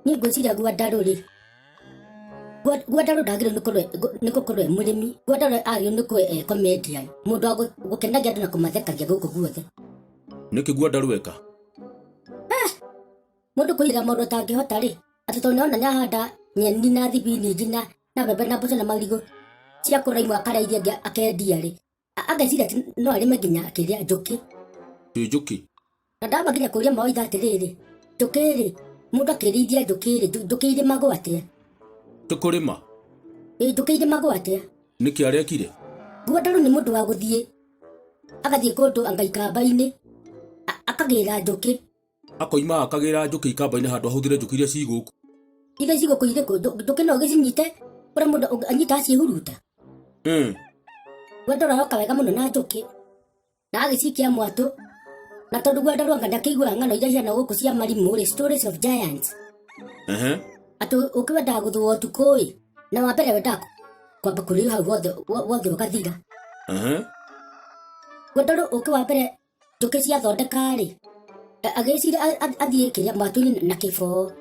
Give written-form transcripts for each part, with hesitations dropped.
ni ngwiciria Gwandarũ rĩ, Gwandarũ ndagĩrĩirwo nĩ gũkorwo mũrĩmi. Gwandarũ agĩrĩirwo nĩ gũkorwo comedian, mũndũ wa gũkenagia andũ na kũmathekagia gũkũ guothe. Nĩkĩ Gwandarũ eka? Mũndũ kũiga maũndũ atangĩhota rĩ, atĩ tondũ nĩona nĩahanda nyeni na thibinĩnji na mbembe na mboco na marigũ cia kũra imwe akarairia angĩ akendia rĩ, ageciria atĩ no arĩme nginya kĩrĩa njũkĩ. Njũkĩ? Na ndamba nginya kũria mawaitha atĩrĩrĩ, njũkĩ rĩ, mũndũ akĩrĩithia njũkĩ rĩ, njũkĩ irĩmagwo atĩa? Tũkũrĩma? Njũkĩ irĩmagwo atĩa? Nĩkĩ arekire? Gwandarũ nĩ mũndũ wa gũthiĩ, agathiĩ kũndũ anga ikamba-inĩ akagĩra njũkĩ. Akoima akagĩra njũkĩ ikamba-inĩ handũ ahũthĩre njũkĩ iria cigũkũ. Iria cigũkũ irĩkũ? Njũkĩ no gĩcinyite ũrĩa mũndũ anyita aciĩhuruta. Gwandarũ aroka wega mũno na njũkĩ na agĩcikia mwatũ. Na tondũ Gwandarũ anga ndakĩiguaga ng'ano iria ciana gũkũ cia marimũ rĩ, stories of giants. Atĩ ũkĩwendaga gũthũa ũtukũ ĩ, na wa mbere wendaga kwamba kũrĩa hau wothe ũgathira. Gwandarũ ũkĩ wa mbere njũkĩ ciathondeka rĩ, agĩciria athiĩ kĩrĩa mwatũ-inĩ na kĩboo.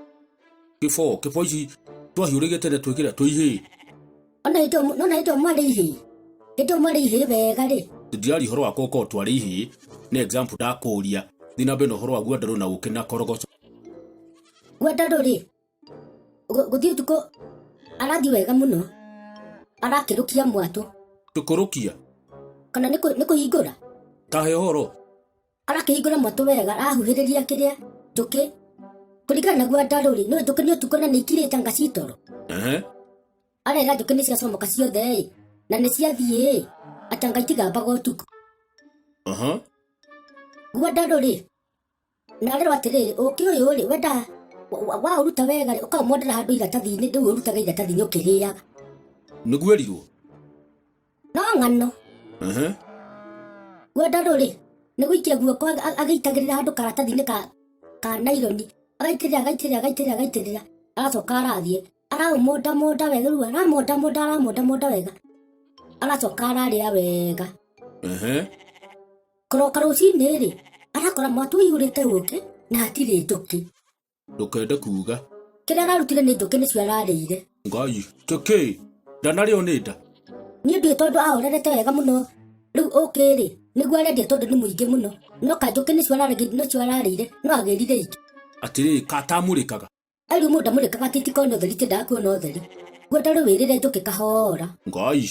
Kĩboo ici twahiũrĩge tene twĩkĩra twĩihĩ. Ona hĩndĩ mwarĩ ihĩ, hĩndĩ mwarĩ ihĩ wega rĩ. Ndirari ũhoro wakwa ũkorwo twarĩ ihĩ, nĩ example ndakũria. Thiĩ na mbere na ũhoro wa Gwandarũ na ũkĩ na korogoco. Gwandarũ rĩ, gũthiĩ ũtukũ arathiĩ wega mũno, arakĩrũkia mwatũ. Tũkũrũkia? Kana nĩ kũhingũra? Tahe ũhoro. Arakĩhingũra mwatũ wega, arahuhĩrĩria kĩrĩa njũkĩ. Kũringana na Gwandarũ rĩ, nĩ njũkĩ nĩ ũtukũ na nĩ ikirĩte anga citoro. Arera njũkĩ nĩ ciacomoka ciothe ĩ, na nĩ ciathiĩ ĩ, atanga itigambaga ũtukũ. Gwandarũ rĩ, narerwo atĩrĩrĩ, ũkĩ ũyũ rĩ, wenda waũruta wega rĩ, ũkaũmondera handũ iratathi-inĩ, rĩu ũrutaga iratathi-inĩ ũkĩrĩaga. Nĩguo erirwo? No ng'ano. Gwandarũ rĩ, nĩ gũikia guoko agĩitagĩrĩra handũ karatathi-inĩ ka naironi, agaitĩrĩra, aracoka arathiĩ, aramonda wega, rĩu aramonda wega, aracoka ararĩa wega. Kũroka rũcinĩ rĩ, arakora mwatũ ũihũrĩte ũkĩ na hatirĩ njũkĩ. Ndũkende kuga. Kĩrĩa ararutire nĩ njũkĩ nĩcio ararĩire. Ngai, njũkĩ ndanarĩo nĩ nda. Niĩ ndiũĩ tondũ ahorerete wega mũno, rĩu ũkĩ rĩ, nĩguo arendia tondũ nĩ mũingĩ mũno. No ka njũkĩ nĩcio ararĩire, no agĩrire iki. Atĩrĩ, katamũrĩkaga. Rĩu mũndũ amũrĩkaga atĩ itikona ũtheri, tĩ ndakuona ũtheri. Gwandarũ wĩrĩre njũkĩ kahora. Ngai.